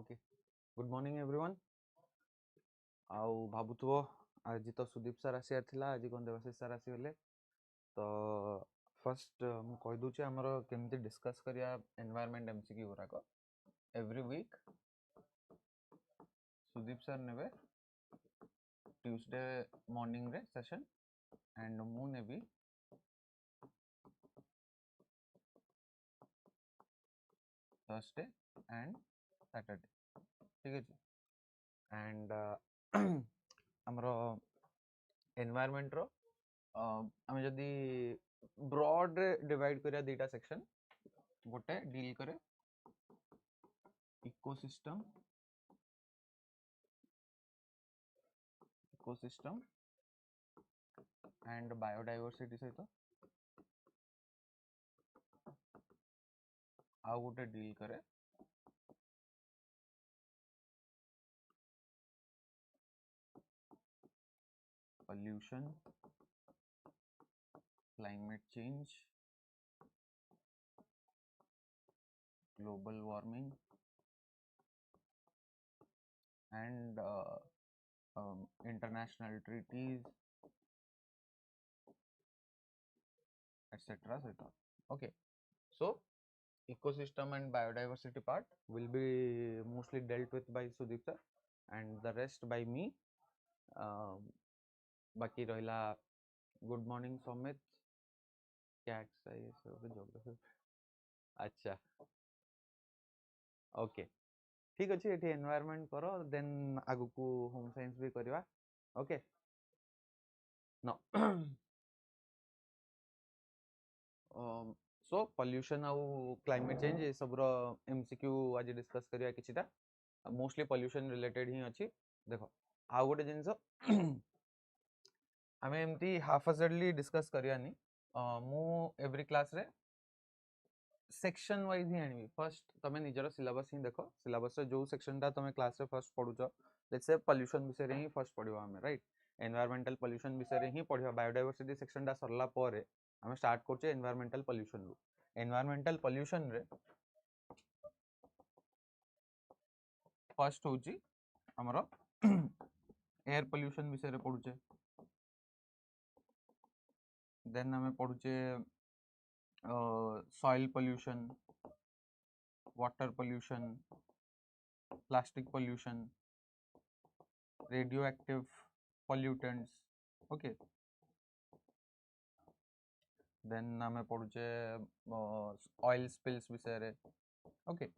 Okay good morning everyone आउ भाबुथबो आज तो सुदीप सर आसियार थिला आज कोन देवाशीष सर आसीगले तो फर्स्ट मु कहि दूची हमर केमती डिस्कस करिया एनवायरनमेंट एमसीक्यू गुराक एवरी वीक सुदीप सर नेबे ट्यूसडे मॉर्निंग रे सेशन एंड मु नेबी थर्सडे एंड सैटरडे ठीक है एंड हमर एनवायरनमेंट रो आमे जदी ब्रॉड डिवाइड करिया दुटा सेक्शन गोटे डील करे इकोसिस्टम एंड बायोडायवर्सिटी सहित आ गोटे डील करे pollution, climate change, global warming, and international treaties, etc. Okay, so ecosystem and biodiversity part will be mostly dealt with by Sudeep sir, and the rest by me. बाकी रहिला good morning समित क्या exercise geography अच्छा okay ठीक अच्छे ये environment करो then आगु को होम साइंस भी करवा ओके नो सो पोल्यूशन आउ क्लाइमेट चेंज ये सब रो एमसीक्यू आज डिस्कस करिया किछिटा मोस्टली पोल्यूशन रिलेटेड ही अछि देखो आ गोटे जिंस आमे एमती हाफाजडली डिस्कस करियानी मु एवरी क्लास रे सेक्शन वाइज ही आनी फर्स्ट तमे निजर सिलेबस ही देखो सिलेबस रे जो सेक्शन ता तमे क्लास रे फर्स्ट पढुचो लेट्स से पोल्यूशन विषय रे ही फर्स्ट पढिबा हमें राइट एनवायरमेंटल पोल्यूशन विषय रे ही पढिबा बायोडायवर्सिटी सेक्शन ता सरला परे हमें स्टार्ट करछे एनवायरमेंटल पोल्यूशन रू एनवायरमेंटल पोल्यूशन रे फर्स्ट होची हमरो एयर पोल्यूशन विषय रे पढुचे देन हमें पढुचे soil pollution, water pollution, plastic pollution, radioactive pollutants, okay. Then हमें पढुचे oil spills विषय रे, okay.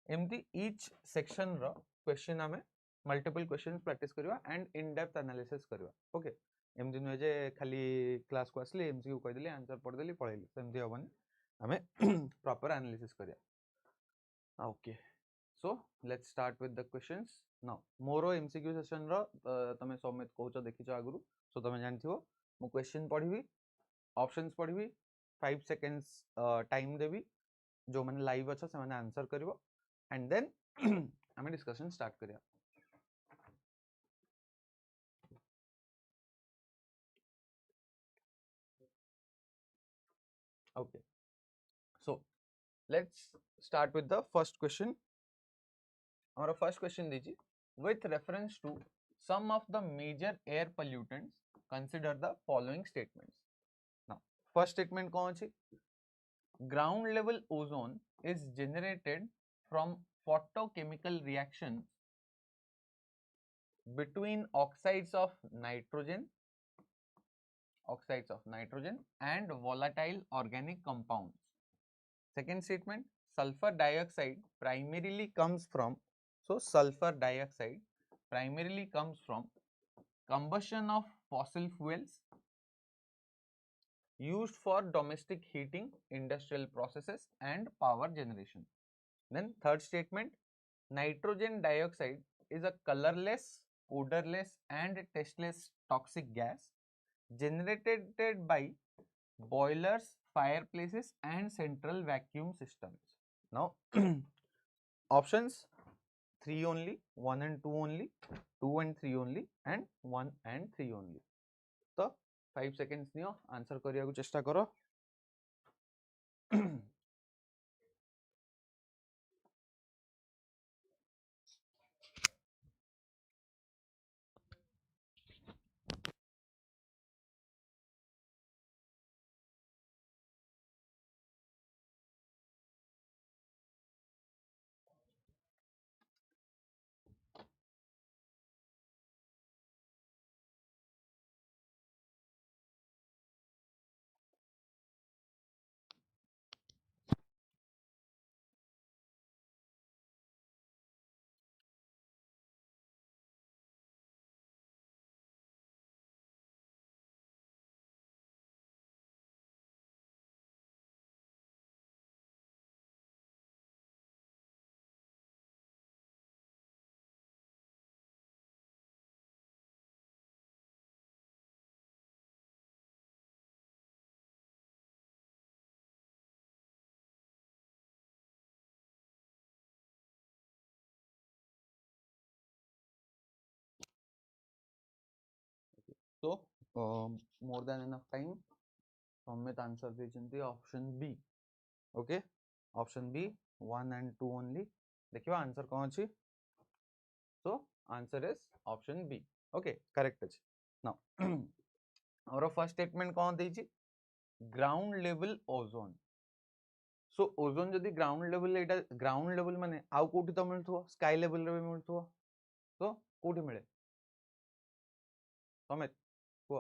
एमती each section रो question हमें multiple questions practice करिवा and in depth analysis करिवा, okay. एमती नुहे जे खाली क्लास को आसली एमसीक्यू कहि देली आंसर पढ़ देली पळैली सेमती होबनी हमें प्रॉपर एनालिसिस करिया okay so let's start with the questions now मोरो एमसीक्यू सेशन रो तमे समित कहउछ देखिछ आगुरु सो तमे जानथिबो मु क्वेश्चन पढिबी ऑप्शंस पढिबी 5 सेकंड्स टाइम देबी जो माने लाइव अच्छा से माने आंसर करिवो एंड देन हमें डिस्कशन स्टार्ट करिया okay so let's start with the first question our first question diji with reference to some of the major air pollutants consider the following statements now first statement kon achi ground level ozone is generated from photochemical reactions between oxides of nitrogen and volatile organic compounds. Second statement, sulfur dioxide primarily comes from, so sulfur dioxide primarily comes from combustion of fossil fuels used for domestic heating, industrial processes and power generation. Then third statement, nitrogen dioxide is a colorless, odorless and tasteless toxic gas generated by boilers, fireplaces and central vacuum systems. Now options 3 only, 1 and 2 only, 2 and 3 only and 1 and 3 only. तो 5 seconds neo answer करिया को चेष्टा करो So more than enough time. Samit answer देइछन्ती option B. Okay, option B 1 and 2 only. देखियो answer कौन अछि? So answer is option B. Okay, correct अछि. Now our first statement कौन देइछि? Ground level ozone. So ozone जदि ground level एटा ground level माने आउ कोठी तो मिलथो sky level रे मिलथो. So कोठी मिले? समित को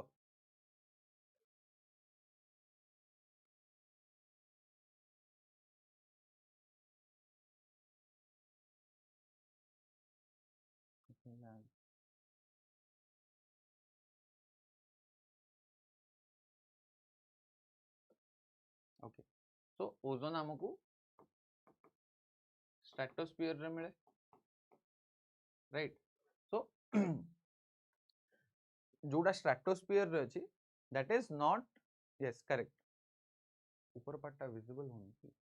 ओके. सो ओजोन हमको स्ट्रेटोस्फियर रे मिले, राइट. सो जोड़ा स्ट्रेटोस्फियर रे अछि that is not, yes correct, ऊपर पार्ट विजिबल होनी चाहिए.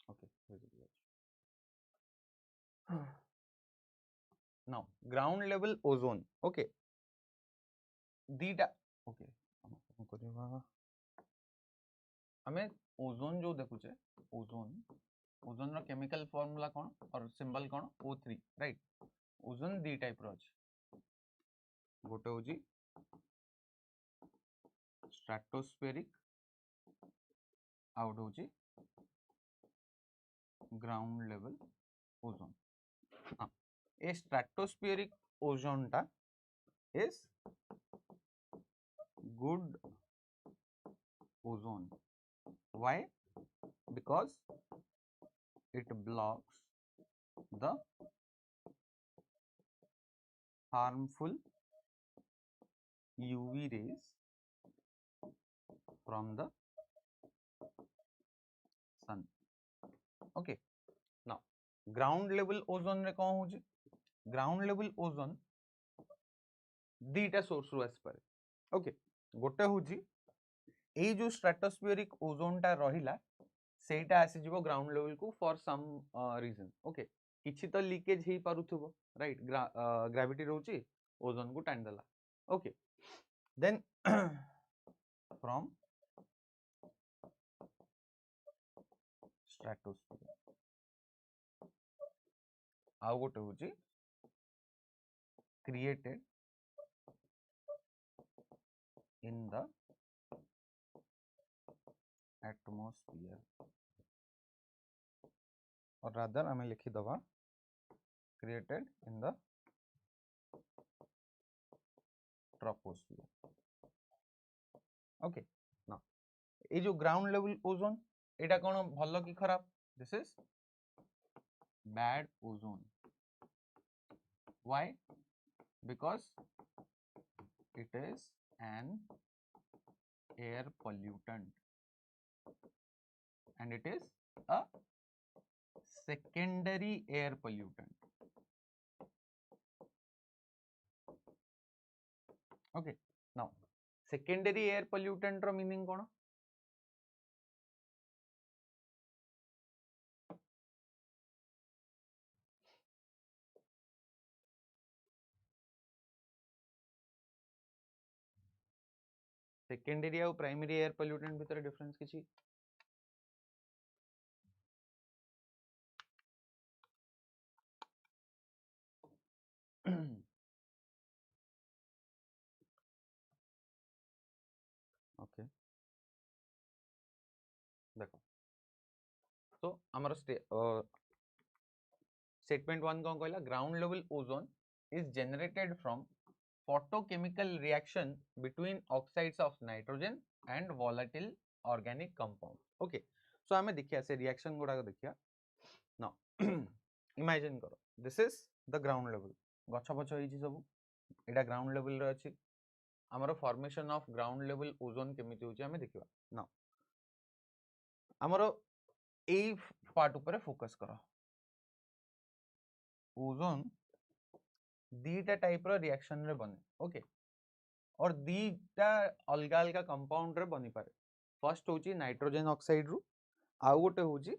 Okay, visible. Now ground level ozone. Okay, दीटा. Okay, हम करिवा हमें ओजोन जो देखुचे, ओजोन ओजोन रो केमिकल फार्मूला कोन और सिंबल कोन O3, राइट. ओजोन दी टाइप रो अछि. गोटे होजी स्ट्रेटोस्फेरिक, आउट होजी ग्राउंड लेवल ओजोन. हाँ, ए स्ट्रेटोस्फेरिक ओजोन टा is good ozone. Why? Because it blocks the harmful UV rays from the sun. Okay. Now ground level ozone रे कौन होची? Ground level ozone दीटा सोर्स रु आसी पारे. ओके, गोटे होची एई जो स्ट्रेटोस्फेरिक ओजोन टा रहिला सेटा आसी जिवो ग्राउंड लेवल को फॉर सम रीजन. ओके, किछि तो लीकेज हेई पारुथबो, राइट. ग्रेविटी रहउची ओजोन को टाइन देला. ओके, देन फ्रॉम स्ट्रेटोस्फियर आउ गोटे होची created in the atmosphere, or rather हमें लिखी दवा created in the troposphere. Okay, now ये जो ground level ozone एटा कोन भलो की खराब? This is bad ozone. Why? Because it is an air pollutant and it is a secondary air pollutant. Okay, now secondary air pollutant ro meaning cone? Secondary और primary air pollutant भीतर difference किछि? Okay, देखो तो हमर statement 1 कोन कहला? Ground level ozone is generated from photochemical reaction between oxides of nitrogen and volatile organic compound. Okay, so हमें देखिया से रिएक्शन गुडा देखिया. now imagine करो, this is the ground level. गछ पछ होई छी सब, एटा ग्राउंड लेवल रे अछि. आमर formation of ground level ozone केमिति होची हमें देखिबा ना आमर ए पार्ट ऊपर फोकस करो ओजोन दीटा टाइप रो रिएक्शन रे बने ओके और दीटा अलगा अलगा कंपाउंड रे बनी पारे फर्स्ट होची नाइट्रोजन ऑक्साइड रु आउ गोटे होची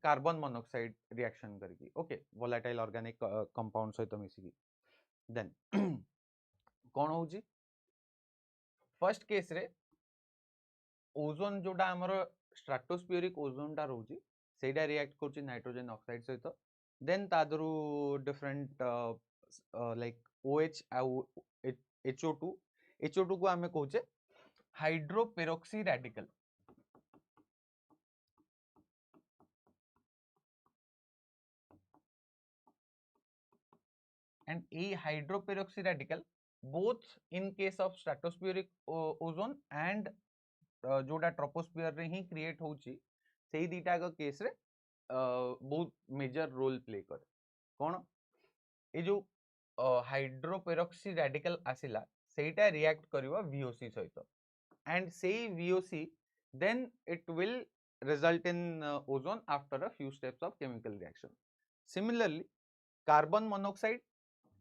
कार्बन मोनोक्साइड रिएक्शन करकी ओके वोलेटाइल ऑर्गेनिक कंपाउंड सहित मिसिकी देन कौन होची फर्स्ट केस रे ओजोन जोटा हमर स्ट्राटोस्फियरिक ओजोन टा रहउची सेटा रिएक्ट करची नाइट्रोजन ऑक्साइड सहित देन तादरु डिफरेंट लाइक OH आउ HO2 को हमें कहूचे हाइड्रोपेरोक्सी radical and a hydroperoxy radical both in case of stratospheric ozone and जोटा ट्रोपोस्फियर रे ही क्रिएट होची सेही दीटा का केस रे बहुत मेजर रोल प्ले करे कोन ए जो हाइड्रोपेरोक्सी रेडिकल आसिला सेटा रिएक्ट करबा VOC सहित and सेही VOC then it will result in ozone after a few steps of chemical reaction similarly carbon monoxide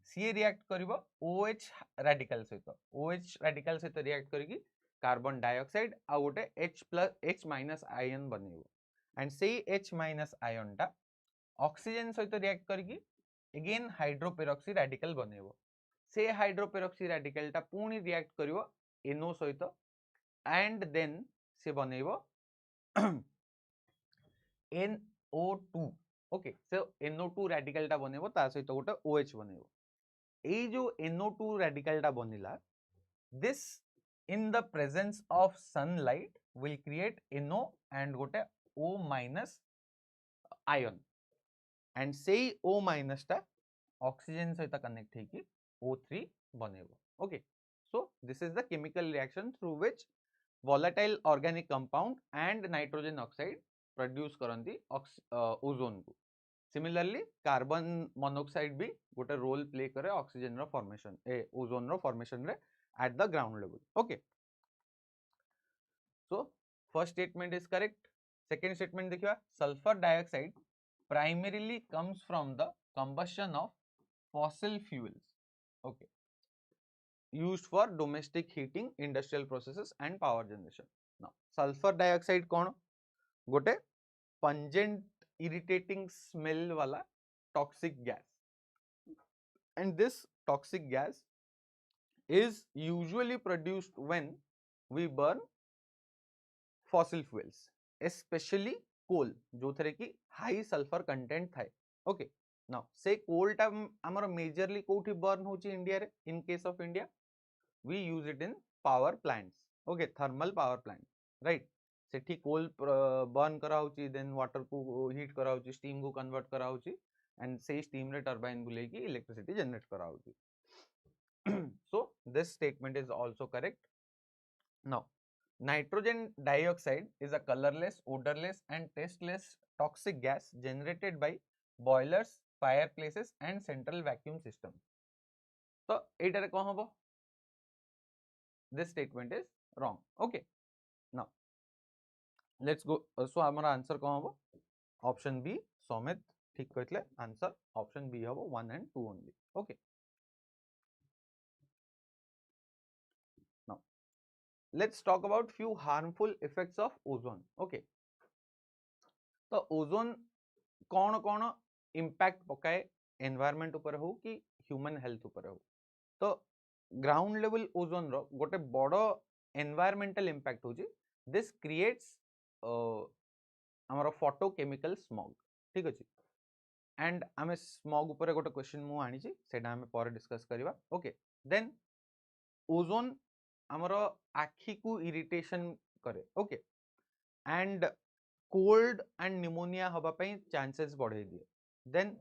C react करिवो OH radical सहित OH रेडिकल सहित रिएक्ट करिकी carbon dioxide आ गोटे H माइनस आयन बनेबो एंड सेही H minus ion टा oxygen सहित react करिकी again हाइड्रोपेरोक्सी radical बनेबो से हाइड्रोपेरोक्सी radical टा पुनी रिएक्ट करिवो NO सहित एंड देन से बनेबो NO2 okay so NO2 radical टा बनेबो ता सहित गोटे OH बनेबो ए जो NO2 रेडिकल टा बनिला this in the presence of sunlight will create NO and गोटे O minus ion and सेही O minus टा ऑक्सीजन सहित कनेक्ट है कि O3 बनेबो okay so this is the chemical reaction through which volatile organic compound and nitrogen oxide produce करंती ozone को similarly carbon monoxide भी गोटे रोल प्ले करे ऑक्सीजन रो फॉर्मेशन ओजोन रो फॉर्मेशन रे at the ground level okay so first statement is correct second statement देखिबा sulphur dioxide primarily comes from the combustion of fossil fuels okay used for domestic heating industrial processes and power generation now sulphur dioxide कोन गोटे pungent irritating smell wala toxic gas and this toxic gas is usually produced when we burn fossil fuels especially coal जो थरे की high sulfur content थाए okay now say coal टा हमर majorly कोठी burn होची इंडिया रे in case of India we use it in power plants okay thermal power plant right Sethi coal burn करा होची देन वाटर को हीट करा होची स्टीम को कन्वर्ट करा होची एंड से स्टीम रे टरबाइन बुले की इलेक्ट्रिसिटी जनरेट करा होची सो this statement is also correct now nitrogen dioxide is a colourless odorless and tasteless toxic gas generated by boilers fireplaces and central vacuum system तो एटारे कोन हबो this statement is wrong okay now let's go so हमारा answer कौन हबो option B Saumit ठीक कहतले answer option B हबो 1 and 2 only okay now let's talk about few harmful effects of ozone okay तो ozone कौन कौन इंपैक्ट पकाए एनवायरनमेंट ऊपर हो कि ह्यूमन हेल्थ ऊपर हो तो ग्राउंड लेवल ओजोन रो गोटे बड़ो एनवायरमेंटल इंपैक्ट होची दिस क्रिएट्स आमर फोटोकेमिकल स्मॉग ठीक अछि एंड आमे स्मॉग ऊपर गोटे क्वेश्चन मु आनी छी सेटा आमे पर डिस्कस करबा ओके देन ओजोन आमर आखी को इरिटेशन करे okay and cold and pneumonia हबा पई चांसेस बढ़े दिए देन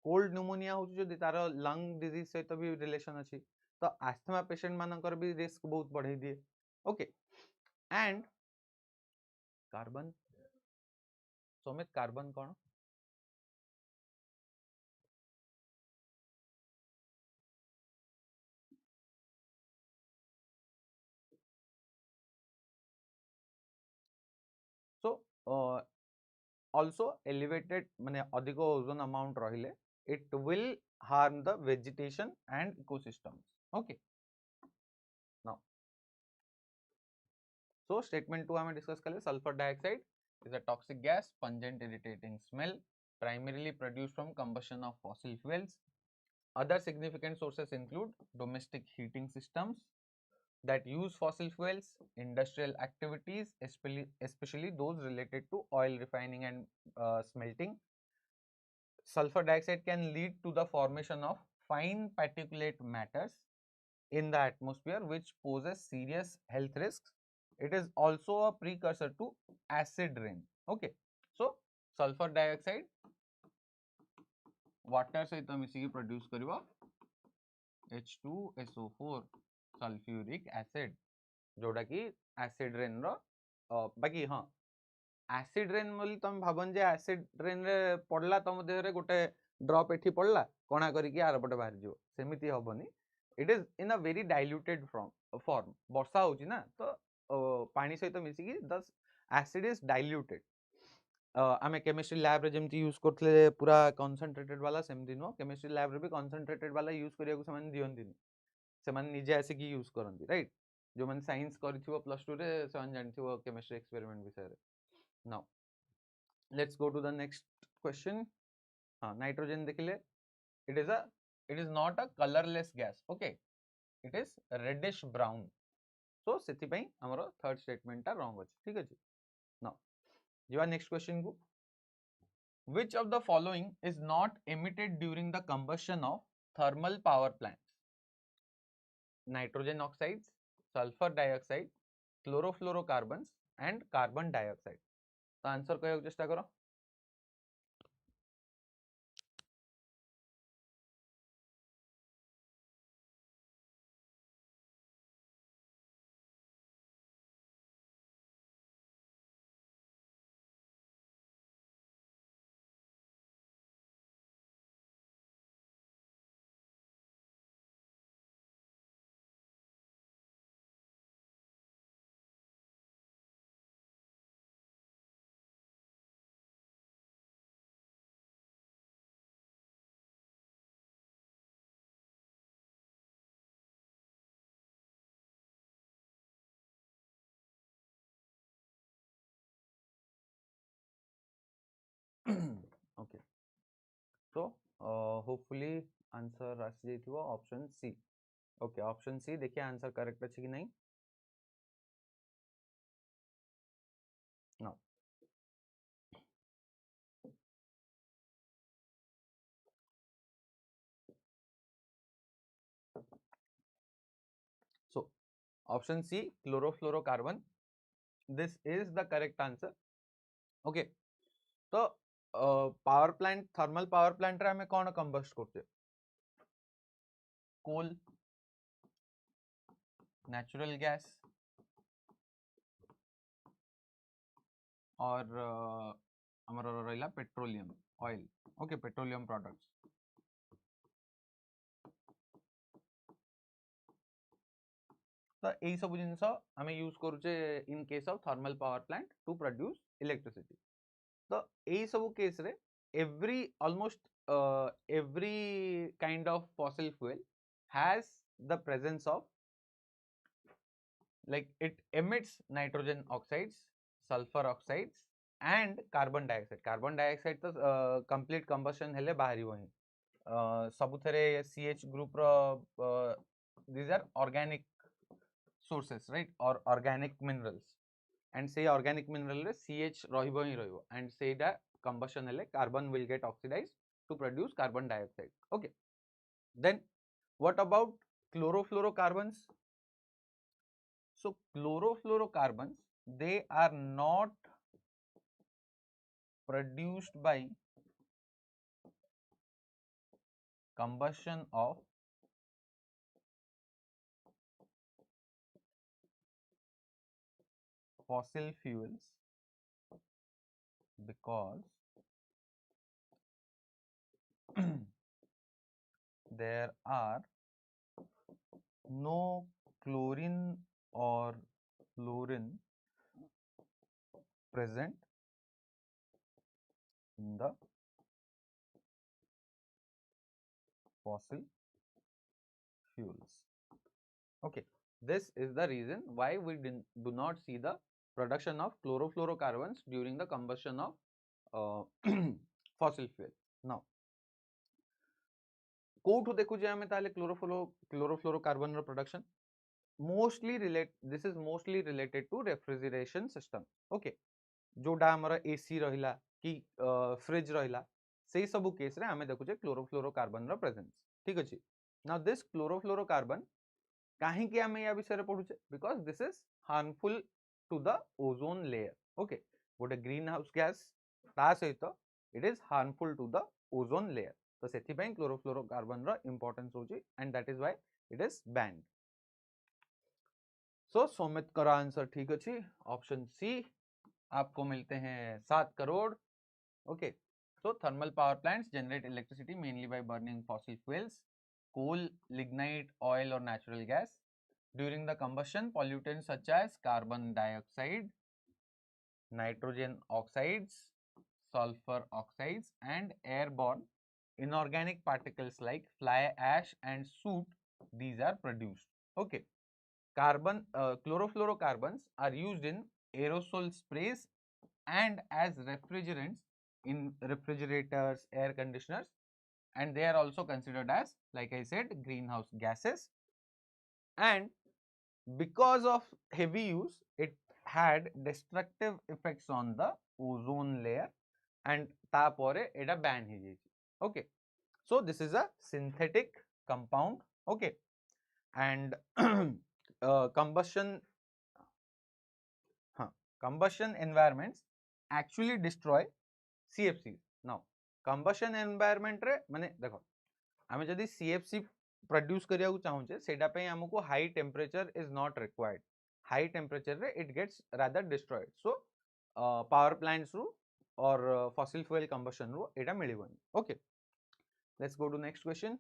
कोल्ड न्यूमोनिया हो जो तार लंग डिजीज सहित भी रिलेशन अछि तो आस्थमा पेशेंट मानकर भी रिस्क बहुत बढ़े दिए okay and carbon Saumit carbon कौन also elevated माने अधिक ओजोन amount रहिले it will harm the vegetation and ecosystems. Okay, now so statement 2 हमें discuss कर ले. Sulfur dioxide is a toxic gas, pungent, irritating smell, primarily produced from combustion of fossil fuels. Other significant sources include domestic heating systems that use fossil fuels, industrial activities, especially those related to oil refining and smelting. Sulfur dioxide can lead to the formation of fine particulate matters in the atmosphere, which poses serious health risks. It is also a precursor to acid rain. Okay, so sulfur dioxide water सहित मिसिकी produce करिवा H2SO4 sulfuric acid जोटा कि acid rain रो बाकी हाँ acid rain बोली तुम भाबन जे acid rain रे पड़ला तुम देह रे गोटे drop एठी पड़ला कोना करी कि आर पटे बाहर जिवो सेमिति हबनी. It is in a very diluted form वर्षा होची ना तो पानी सहित मिसिकी the acid is diluted. आमे केमिस्ट्री लैब रे जेमती यूज करथले पूरा कंसंट्रेटेड वाला सेमती नो केमिस्ट्री लैब रे भी कंसंट्रेटेड वाला यूज करिया को समान दियंती सेमान निजे आसे की यूज करंती राइट जो मन साइंस करिथिबो प्लस 2 रे समान जानथिबो केमिस्ट्री एक्सपेरिमेंट विषय रे. Now let's go to the next question. हां नाइट्रोजन देखिले it is not a colorless gas. Okay, it is reddish brown. So सेति पई हमरो थर्ड स्टेटमेंट ता रॉन्ग अछि. ठीक अछि. नाउ जीवा नेक्स्ट क्वेश्चन को. Which of the following is not emitted during the combustion of thermal power plants? Nitrogen oxides, sulfur dioxide, chlorofluorocarbons and carbon dioxide. तो आंसर कहयो चेष्टा करो. Okay, so hopefully answer आसी जाइथिबो option C. Okay option C देखिए answer correct अछि कि नहीं. No so option C chlorofluorocarbon, this is the correct answer. Okay, तो power plant thermal power plant रे हमें कौन कंबस्ट करते कोल नेचुरल गैस और हमर रहला petroleum oil. Okay petroleum products. तो एई सब जिंस हमें यूज करूचे in case of thermal power plant to produce electricity. तो एई सब केस रे every almost every kind of fossil fuel has the presence of like it emits nitrogen oxides, sulfur oxides and carbon dioxide. Carbon dioxide तो complete combustion हेले बाहरी वही सबुथरे CH group row these are organic sources right or organic minerals and say organic mineral रे CH रहिबो ही रहिबो and सेटा combustion हेले carbon will get oxidized to produce carbon dioxide. Okay, then what about chlorofluorocarbons? So chlorofluorocarbons, they are not produced by combustion of fossil fuels because there are no chlorine or fluorine present in the fossil fuels. Okay, this is the reason why we do not see the production of chlorofluorocarbons during the combustion of fossil fuel. Now, कोठु देखुजे आमे ताले chlorofluorocarbon row production this is mostly related to refrigeration system. Okay, जोडा हमर AC रहिला कि fridge रहिला सेही सबु case रे आमे देखुचे chlorofluorocarbon रो presence. ठीक अछि. Now this chlorofluorocarbon काहे कि आमे या विषय रे पढुचे because this is harmful to the ozone layer. Okay, गोटे greenhouse gas ता सहित it is harmful to the ozone layer. तो सेथि पई chlorofluorocarbon रो importance होची and that is why it is banned. So सोमित करो आंसर ठीक अछि. ऑप्शन सी आपको मिलते हैं 7 crore. Okay, so thermal power plants generate electricity mainly by burning fossil fuels, coal, lignite, oil or natural gas. During the combustion, pollutants such as carbon dioxide, nitrogen oxides, sulfur oxides and airborne inorganic particles like fly ash and soot, these are produced. Okay, chlorofluorocarbons are used in aerosol sprays and as refrigerants in refrigerators, air conditioners, and they are also considered as, like I said, greenhouse gases. And because of heavy use, it had destructive effects on the ozone layer and tapore eta ban he jaychi. Okay, so this is a synthetic compound. Okay, and combustion environments actually destroy CFCs. Now combustion environment रे माने देखो आमे जदि CFC produce करिया को चाहूचे सेटा पे हमको high temperature is not required. High temperature रे it gets rather destroyed. So power plants रू or fossil fuel combustion रू एटा मिलिबनी. Okay, let's go to next question.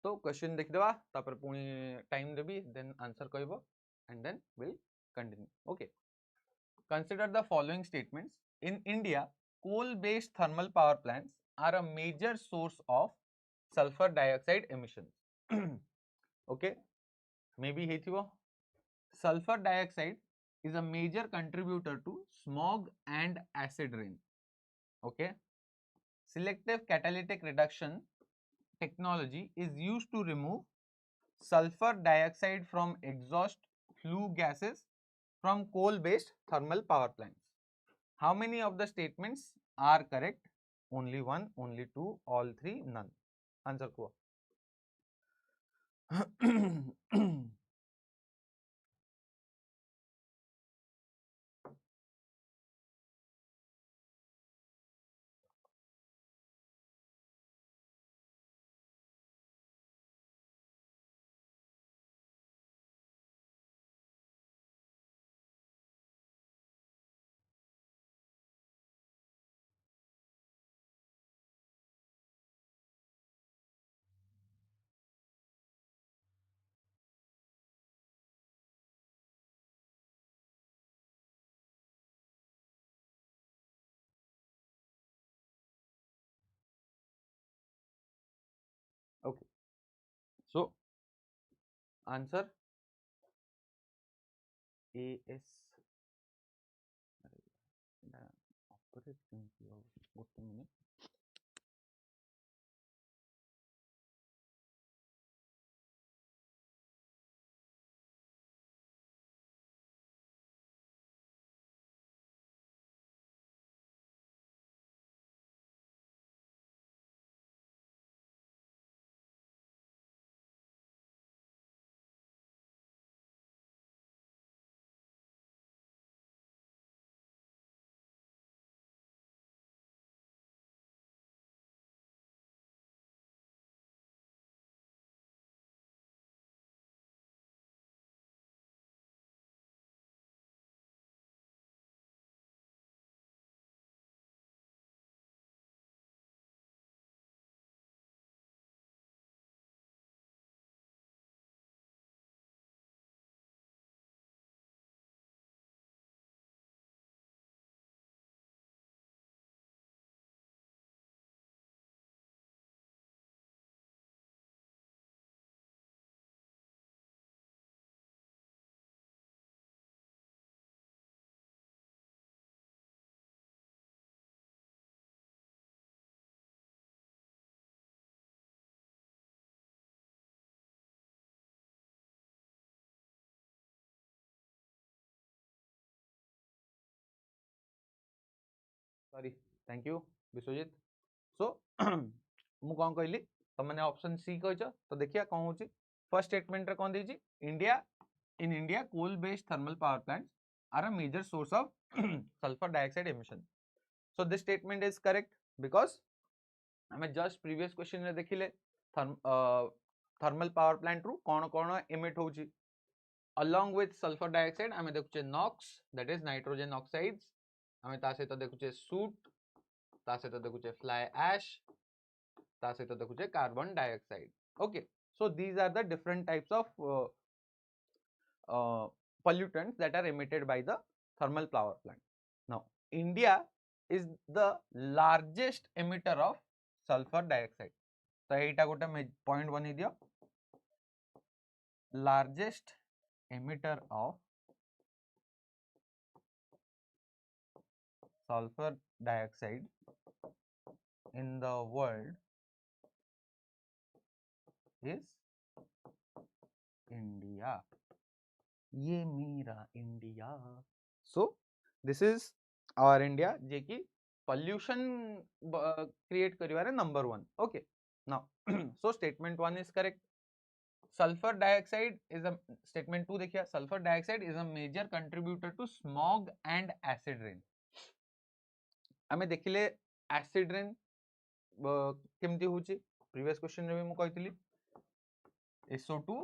तो क्वेश्चन देख देबा तापर पुनी टाइम देबी देन आंसर कहबो and then we'll continue. Okay, consider the following statements. In India, coal based thermal power plants are a major source of sulfur dioxide emissions. Okay, maybe heithibo. Sulfur dioxide is a major contributor to smog and acid rain. Okay, selective catalytic reduction technology is used to remove sulfur dioxide from exhaust flue gases from coal based thermal power plants. How many of the statements are correct? Only one, only two, all three, none. Answer ko. Okay, so answer A S. Sorry thank you Biswajit so मु कौन कहली तो मैंने option C कह तो देखिए कौन हो फर्स्ट स्टेटमेंट रे कौन दीजिए India in India coal based thermal power plants are a major source of sulphur dioxide emission so this statement is correct because हमें जस्ट प्रीवियस क्वेश्चन रे देखिले थर्मल पावर प्लांट रु कौन कौन एमिट होची along with sulfur dioxide आमे देखुचे NOx that is nitrogen oxides आमे ता सहित देखुचे soot ता सहित देखुचे fly ash ता सहित देखुचे carbon dioxide okay so these are the different types of pollutants that are emitted by the thermal power plant now India is the largest emitter of sulfur dioxide तो एटा गोटे point बनी दियो largest emitter of sulfur dioxide in the world is India. ये मेरा India. So this is our India जे कि pollution create करिवारे number 1. Okay. Now so statement 1 is correct. Sulfur dioxide is a statement 2 देखिए sulfur dioxide is a major contributor to smog and acid rain. आमे देखिले acid rain केमती होची previous question रे भी मु कहितली SO2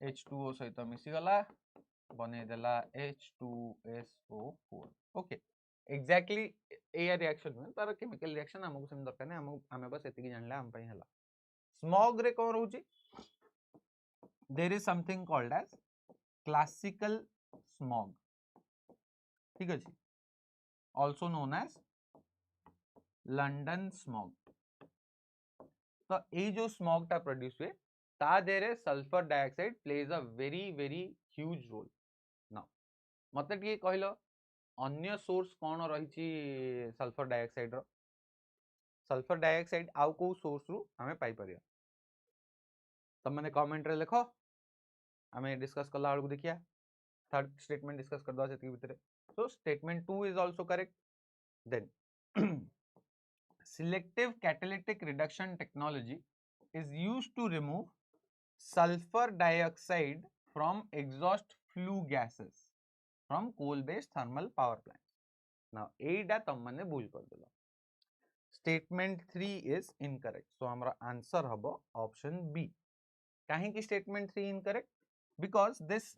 H2O सहित मिसी गला बने देला H2SO4 okay exactly air reaction में तार केमिकल रिएक्शन हमको सेम दरकार नै हमें बस एतिकी जानला हम पई हला स्मॉग रे कोन रहउची there is something called as classical smog ठीक अछि also known as London smog तो ये जो स्मॉग टा प्रोड्यूस हुए ता देरे sulphur dioxide plays a very very huge role now मते टिके कहलो अन्य सोर्स कौन रही सल्फर डाइऑक्साइड सल्फर डाइऑक्साइड आउ को सोर्स रु हमें पाई परिया तुम मैंने कमेंट रे लिखो हमें डिस्कस करला बेलू देखिया थर्ड स्टेटमेंट डिस्कस कर दो सेति भितरे so statement 2 is also correct then selective catalytic reduction technology is used to remove sulfur dioxide from exhaust flue gases from coal based thermal power plants. Now एटा तुम माने भूल कर देलो statement 3 is incorrect so हमरा answer हबो option B काहे कि statement 3 incorrect because this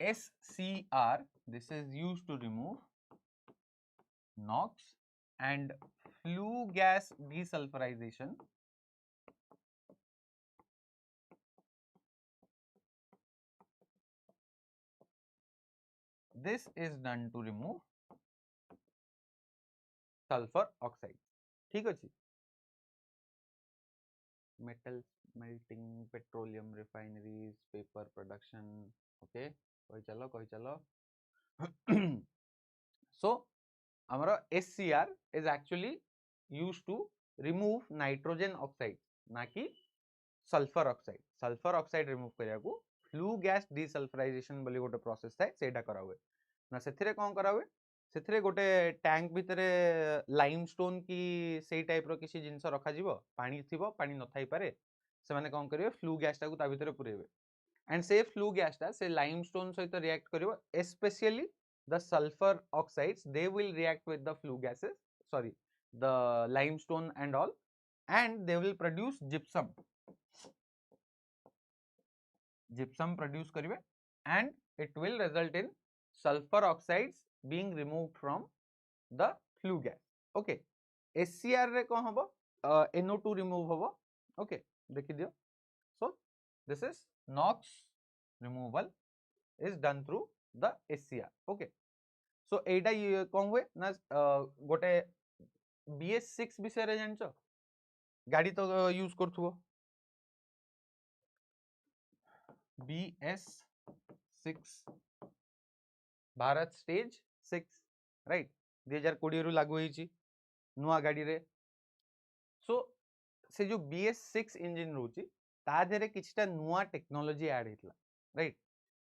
SCR this is used to remove NOx and flue gas desulfurization this is done to remove sulfur oxide ठीक अछि metal melting petroleum refineries paper production okay कहि चलो so our SCR is actually used to remove nitrogen oxide ना कि sulfur oxide remove करिया को flue gas desulfurization बोली गोटे प्रोसेस थाए सेटा करा हुए ना सेथिरे कोन करा हुए सेथिरे गोटे टैंक भितरे लाइमस्टोन की सेई टाइप रो किसी जिंस रखा जीवो पानी थिबो पानी न थाई पारे से माने कोन करिवे फ्लू गैस टा को ता भितरे पुरेबे एंड से फ्लू गैस टा से लाइमस्टोन सहित रिएक्ट करिवो specially the sulfur oxides they will react with the flue gases sorry the limestone and all and they will produce gypsum produce karibe and it will result in sulfur oxides being removed from the flue gas okay SCR रे कोन हबो NO2 remove हबो okay देखि दियो so this is NOx removal is done through the SCR okay so एटा कोन हुए ना गोटे BS6 विषय रे जानचो गाड़ी तो यूज करथुबो BS6 भारत स्टेज 6 राइट 2020 रु लागू होईची नुआ गाड़ी रे सो से जो BS6 इंजन रोची ता देरे किछटा नुआ टेक्नोलॉजी ऐड हेतला right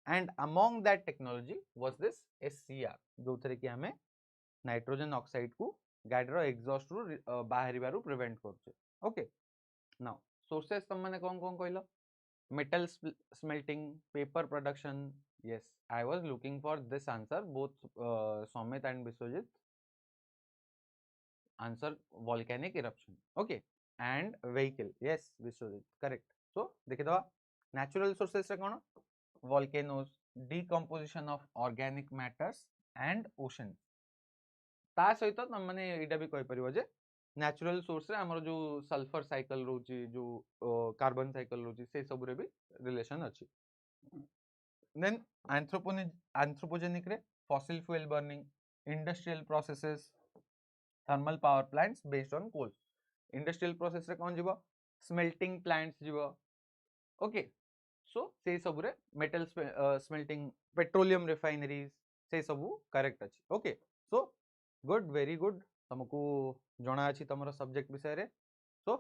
and among that technology was this SCR जो थरे कि हमें नाइट्रोजन ऑक्साइड को गाड़ी रो एग्जॉस्ट रु बाहरी बारू प्रिवेंट करछे ओके नाउ सोर्सेस तुम माने कौन कौन कहलो metal smelting paper production yes I was looking for this answer both Somit and Biswajit answer volcanic eruption okay and vehicle yes Biswajit correct so देखि दवा natural sources रे कोन volcanoes decomposition of organic matters and oceans ता सहित तुम माने एटा भी कहि परिबो जे natural source रे हमर जो सल्फर साइकिल रोची जो कार्बन साइकिल रोची से सब रे भी रिलेशन अछि देन anthropogenic रे fossil fuel burning industrial processes thermal power plants based on coal industrial process रे कोन जीवो smelting plants जीवो ओके सो से सब रे metal smelting petroleum refineries से सब करेक्ट अछि okay so good very good तुमको जना अछि तमरो सब्जेक्ट विषय रे सो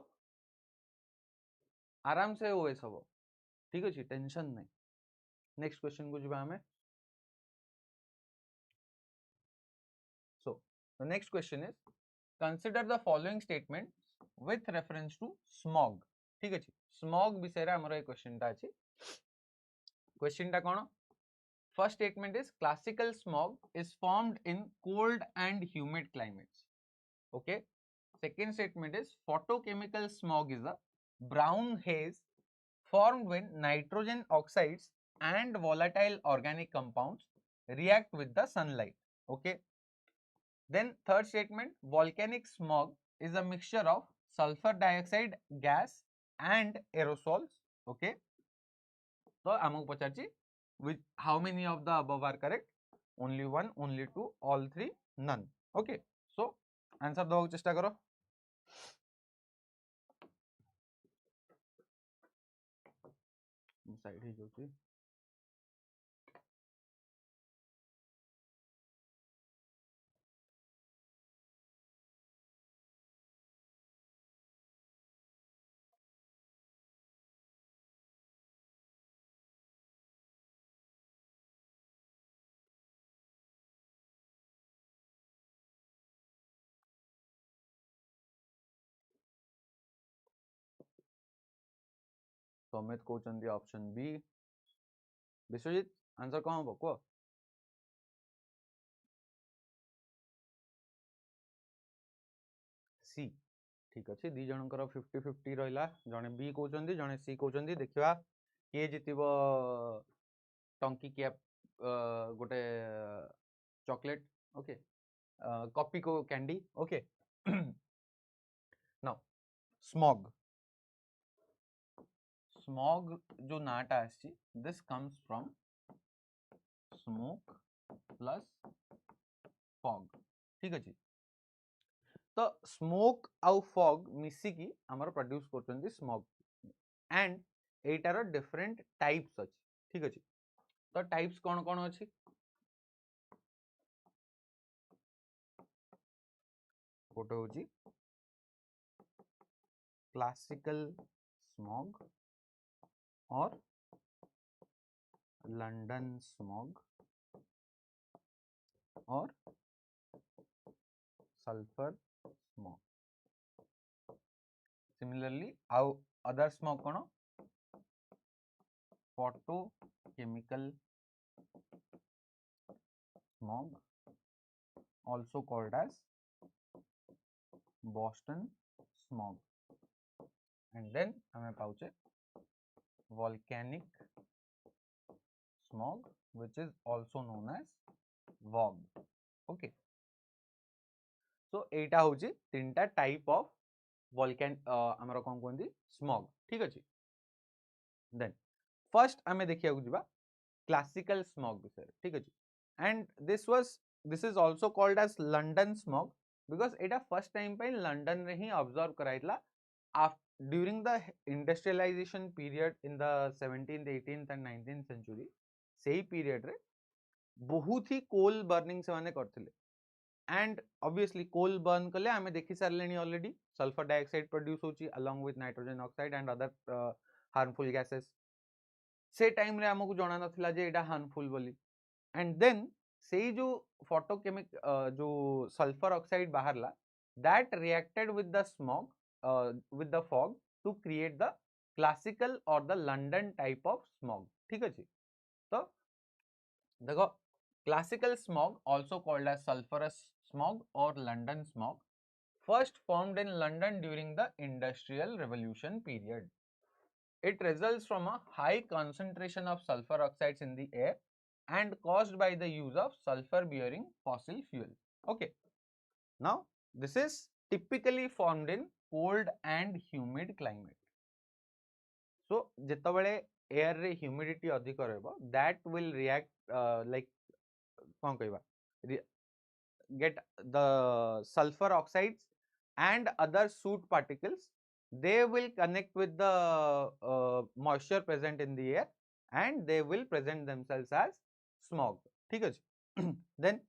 आराम से होए सब ठीक अछि टेंशन नहीं नेक्स्ट क्वेश्चन को जिबा हमें so the next question is consider the following statements with reference to smog ठीक अछि smog विषय रे हमरो ए क्वेश्चन ता अछि क्वेश्चन ता कोन first statement is classical smog is formed in cold and humid climates okay second statement is photochemical smog is a brown haze formed when nitrogen oxides and volatile organic compounds react with the sunlight okay then third statement volcanic smog is a mixture of sulfur dioxide gas and aerosols okay so amuk pacharchi with how many of the above are correct only one only two all three none okay so answer दो चेष्टा करो side ही जोची समित कहउचंदी option B Vishwajeet answer कौन हो को सी ठीक अच्छे दी जनकर 50-50 रहा जड़े बी कहते जड़े सी कहते देखा किए जीतब टंकी किया गोटे चॉकलेट ओके कॉपी को candy okay now smog smog जो नाटा आसी this comes from smoke plus fog ठीक अच्छे तो स्मोक आउ फॉग मिसिकी हमर प्रोड्यूस करछन्ती स्मॉग एंड एटार डिफरेंट टाइप्स अछि ठीक अछि तो टाइप्स कोन कोन अछि फोटो होची क्लासिकल स्मॉग और लंदन स्मॉग और सल्फर स्मॉग सिमिलरली आउ other smog cone photochemical smog also called as Boston smog and then हमें पाउचे volcanic smog which is also known as VOG okay so एटा होची तीनटा type of volcan हमरो कोन कोंदी smog ठीक अछि then first आमे देखिया को जिबा classical smog विषय ठीक अछि and this is also called as London smog because Etah first time पे लंदन रे ही observe कराइतला during the industrialization period in the 17th 18th and 19th century सेही period रे बहुत ही कोल बर्निंग से माने करथिले and obviously coal burn कले आमे देखि सारलेनी already sulfur dioxide produce होची along with nitrogen oxide and other harmful gases से टाइम रे हमको जाना नथिला जे एटा हार्मफुल बोली एंड देन से जो फोटोकेमिक जो सल्फर ऑक्साइड बाहरला that reacted with the smog with the fog to create the classical or the London type of smog. ठीक है जी. तो देखो classical smog also called as sulfurous smog or London smog first formed in London during the Industrial Revolution period. It results from a high concentration of sulfur oxides in the air and caused by the use of sulfur bearing fossil fuel. Okay. Now, this is typically formed in cold and humid climate. So, जेतबेले air रे humidity अधिक रहबो that will react like कौन कहबा get the sulfur oxides and other soot particles, they will connect with the moisture present in the air and they will present themselves as smog. ठीक है जी. Then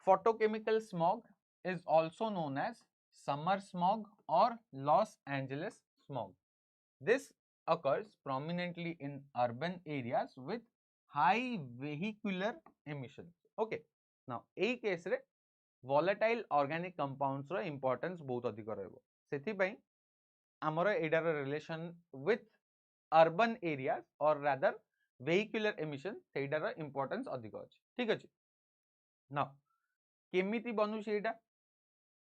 photochemical smog is also known as summer smog or Los Angeles smog. This occurs prominently in urban areas with high vehicular emissions. Okay. Now, এই case रे volatile organic compounds रो importance बहुत अधिक रहबो. सेथि पई हमरो एडार relation with urban areas or rather vehicular emission cedar importance अधिक अछि. ठीक अछि. Now, केमिति बनुछि एटा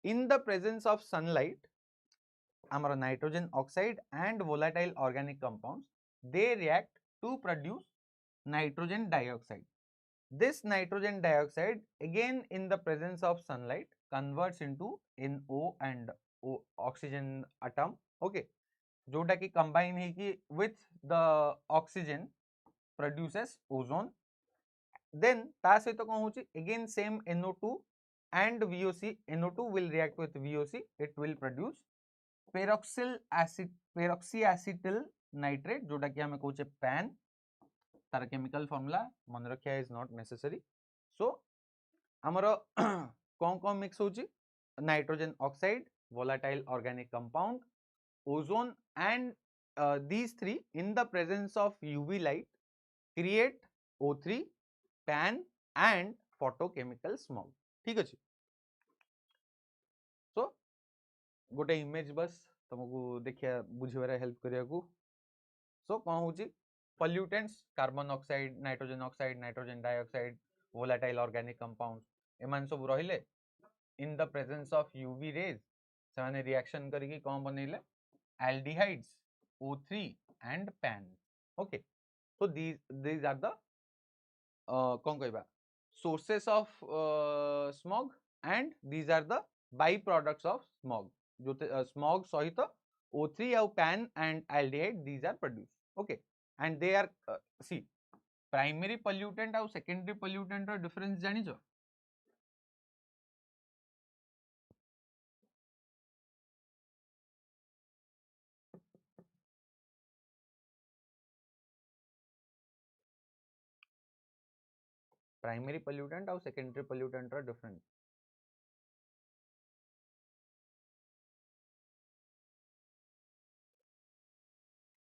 in the presence of sunlight our nitrogen oxide and volatile organic compounds they react to produce nitrogen dioxide. This nitrogen dioxide again in the presence of sunlight converts into NO and O oxygen atom. Okay, जोटा कि combine है कि with the oxygen produces ozone. Then ता सहित कौन होची again same NO2 and VOC. NO2 will react with VOC. It will produce peroxyacetyl nitrate जोटा कि हमें कहूचे PAN. तार केमिकल फॉर्मूला मन रखिया इज नॉट नेसेसरी. सो हमरो कौन कौन मिक्स होची nitrogen oxide, volatile organic compound, ozone and these three in the presence of UV light create O3, PAN and photochemical smog. ठीक अछि. सो गोटे इमेज बस तुमको देखिया बुझिबारे हेल्प करिया को. सो कौन होची pollutants carbon oxide, nitrogen dioxide, volatile organic compounds एमान सब रहिले in the presence of UV rays सेमाने reaction करिकी कौन बनेले aldehydes O3 and PAN. Okay, so these are the कौन कहबा sources of smog and these are the byproducts of smog. जो smog सहित O3 और PAN and aldehyde these are produced. Okay, and they are see primary pollutant और secondary pollutant रो difference जानिछो. Primary pollutant और secondary pollutant रो difference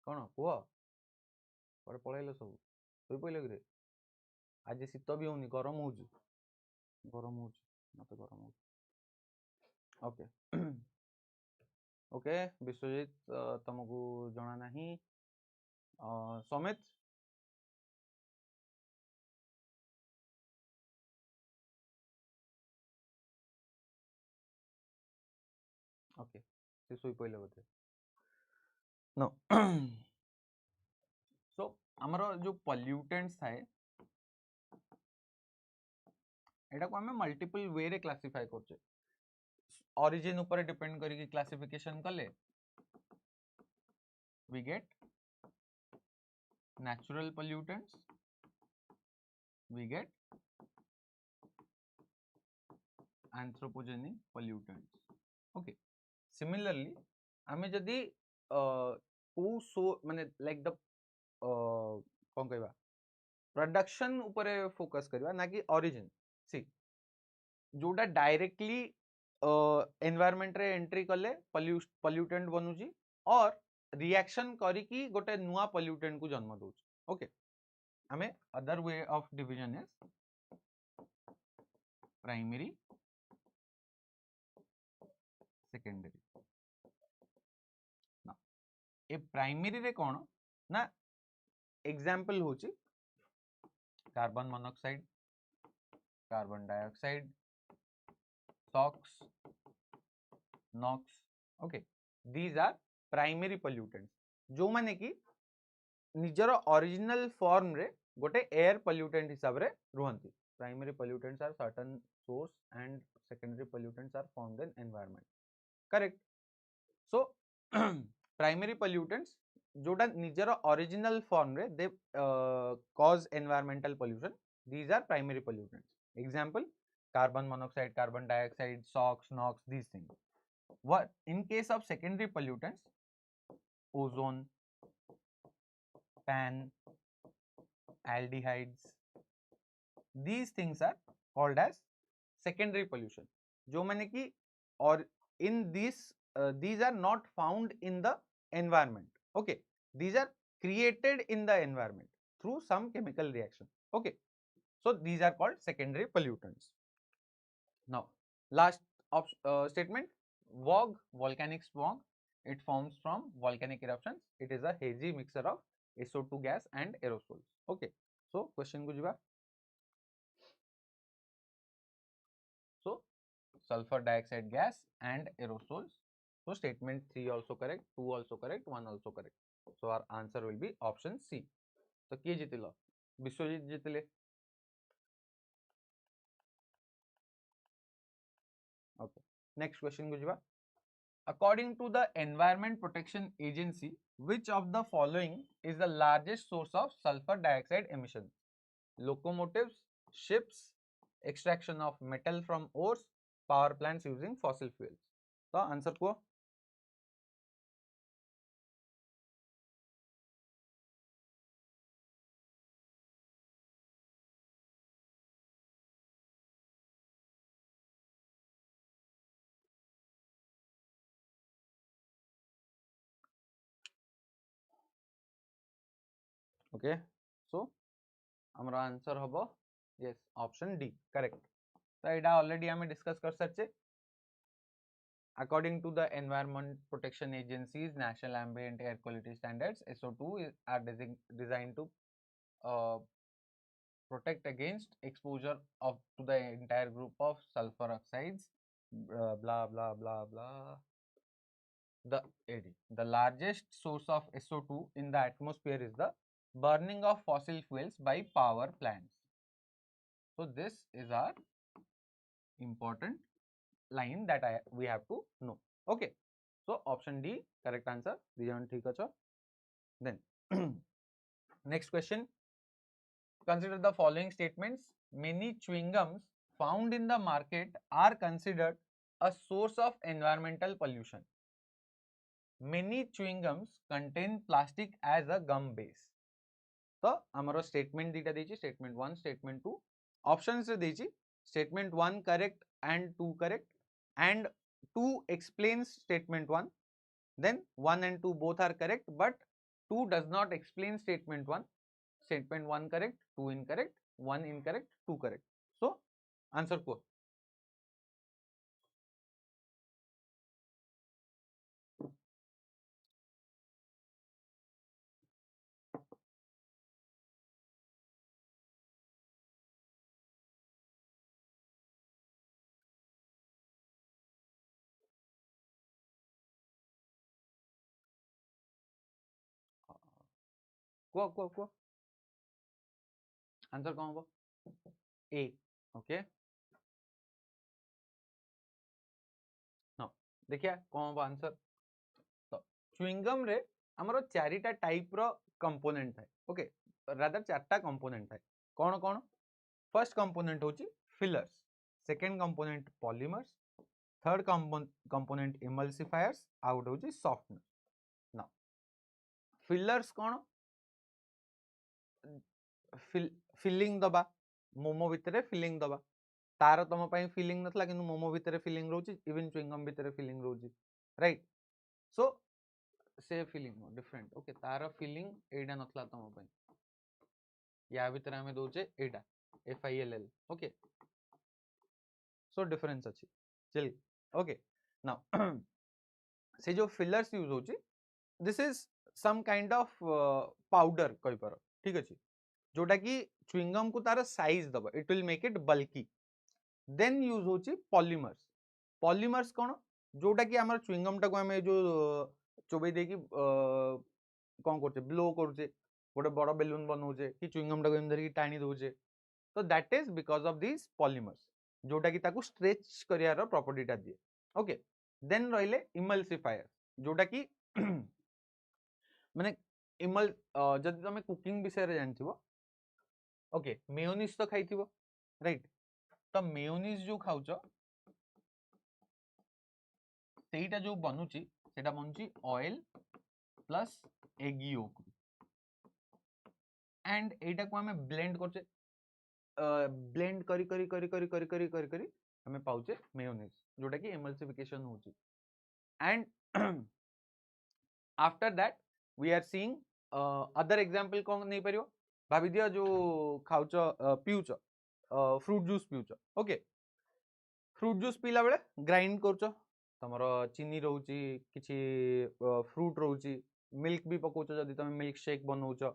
कौन कुह पर पळैलो सब सोई पइले कि रे आज शीत भी होनी गरम होउची मते गरम होउची. ओके ओके विश्वजीत तुमको जना नहीं समित ओके से सोई पइले बोते नो. सो हमरो जो पोल्यूटेंट्स थाए एटा को हमें मल्टीपल वे रे क्लासिफाई करछे. ओरिजिन ऊपर डिपेंड करिकी क्लासिफिकेशन कले we get natural pollutants, we get anthropogenic pollutants. Okay, similarly हमें जदि को सो माने लाइक द कौन कहबा प्रोडक्शन ऊपर फोकस करबा ना कि ओरिजिन. सी जोटा डायरेक्टली एनवायरनमेंट रे एंट्री कले पोल्यूटेंट बनुची और रिएक्शन करिकी गोटे नुआ पोल्यूटेंट को जन्म दउची. Okay, हमें other way of division is primary, secondary. Now A primary रे कौन ना example होची carbon monoxide, carbon dioxide, SOx, NOx. Okay, these are primary pollutants जो माने कि निजर ओरिजिनल फॉर्म रे गोटे एयर पोल्यूटेंट हिसाब रे रुहंती. Primary pollutants are certain source and secondary pollutants are found in environment. Correct. So primary pollutants जोटा निजर ओरिजिनल फॉर्म रे they cause environmental pollution, these are primary pollutants. Example carbon monoxide, carbon dioxide, SOx, NOx, these things. What in case of secondary pollutants, ozone, pan, aldehydes, these things are called as secondary pollution. जो माने कि और in these are not found in the environment. Okay, these are created in the environment through some chemical reaction. Okay, so these are called secondary pollutants. Now last statement, VOG, volcanic smog, it forms from volcanic eruptions. It is a hazy mixture of SO2 gas and aerosols. Okay, so question को जिबा. So sulfur dioxide gas and aerosols. So statement 3 also correct, 2 also correct, 1 also correct. So our answer will be option C. तो किए जितिल? Vishwajeet जितिले. Okay, next question को जिबा. According to the Environment Protection Agency, which of the following is the largest source of sulfur dioxide emission? Locomotives, ships, extraction of metal from ores, power plants using fossil fuels. So answer को. Okay, so हमारा answer होबो yes option D correct. तो एटा already हमें discuss कर सकते. According to the Environment Protection Agency's National Ambient Air Quality Standards, SO2 are designed to protect against exposure of to the entire group of sulfur oxides, blah blah blah blah. The largest source of SO2 in the atmosphere is the burning of fossil fuels by power plants. So this is our important line that we have to know. Okay, so option D correct answer. Then next question, consider the following statements. Many chewing gums found in the market are considered a source of environmental pollution. Many chewing gums contain plastic as a gum base. तो हमारा statement दीटा देछि, statement 1, statement 2. Options रे देछि statement 1 correct and 2 correct, and 2 explains statement 1. Then 1 and 2 both are correct, but 2 does not explain statement 1. Statement 1 correct, 2 incorrect, 1 incorrect, 2 correct. So answer को. को answer कौन होगा? ए. Okay, no देखिए कौन होगा आंसर. तो च्युइंगम रे हमरो चारिटा टाइप रो कंपोनेंट है. ओके, रादर चारटा कंपोनेंट है. कौन कौन? फर्स्ट कंपोनेंट होची fillers, second component polymers, third component emulsifiers, out होची सॉफ्टनर. ना फिलर्स कौन? फिलिंग दबा, मोमो भितर फिलिंग दबा. तार तुम फिलिंग नथला किंतु मोमो भितर फिलिंग रोची, इवन च्युइंगम भितर फिलिंग रोची, राइट. सो से फिलिंग डिफरेंट. ओके, तार फिलिंग एडा नथला तुम या भितर आमे दोचे एटा FILL ओके सो डिफरेंस अछि चल ओके नाउ से जो फिलर्स यूज होची this is some kind of powder कहि पारो ठीक अछि जोटा कि च्युइंगम को तार साइज दबो it will make it bulky then use होची पॉलीमर्स पॉलीमर्स कोन जोटा कि हमर च्युइंगम टा को हमें जो चोबे दे कि कोन करते ब्लो करते गोटे बड़ बेलून बनाऊे कि च्युइंगम टा को एम धरि टाणी दोचे तो that is because of this polymers जोटा कि ताको स्ट्रेच करियार प्रॉपर्टी टा दिए ओके देन रहिले इमल्सिफायर जोटा कि माने इमल जदि तुम कुकिंग विषय रे जानथिबो ओके मेयोनीज तो खाइथिबो राइट तो मेयोनीज जो खाउचो सेटा जो बनुची सेटा बनुची oil plus egg yolk and एटा को हमें ब्लेंड करचे ब्लेंड करी करी करी करी करी करी करी करी हमें पाउचे मेयोनीज जोटा कि एमल्सिफिकेशन होची and after that we are seeing other example कोन नहीं परियो भाभी दियो जो खाउचो पिउचो फ्रूट जूस पिउचो ओके फ्रूट जूस पीला बेले ग्राइंड करचो तमर चीनी रोची किछि फ्रूट रोची मिल्क भी पकोचो जदि तुम मिल्क शेक बनौचो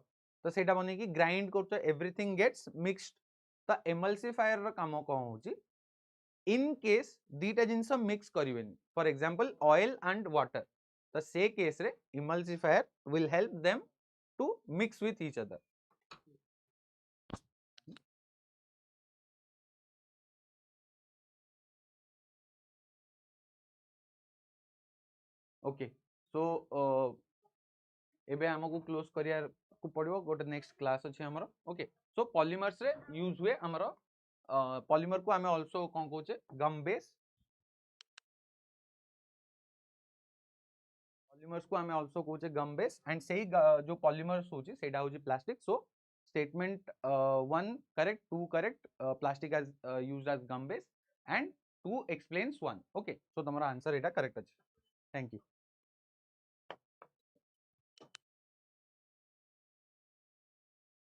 तो सेटा बने कि ग्राइंड करचो एवरीथिंग गेट्स मिक्स्ड त एमल्सिफायर रो काम कोन होची इन केस दीटा जिंस मिक्स करिवेनी for example oil and water तो से केस रे emulsifier will help them to mix with each other okay so एबे हमको क्लोज करिया को पड़िबो गोटे नेक्स्ट क्लास अछि हमर ओके सो पॉलीमर्स रे यूज हुए हमर पॉलीमर को हमें आल्सो कोन कहूचे गम बेस पॉलीमर्स को हमें आल्सो कहूचे गम बेस एंड सही जो पॉलीमर्स होची सेटा होची plastic so statement 1 correct 2 correct plastic as used as gum base and 2 explains 1 okay so तुम्हारा आंसर एटा करेक्ट अछि थैंक यू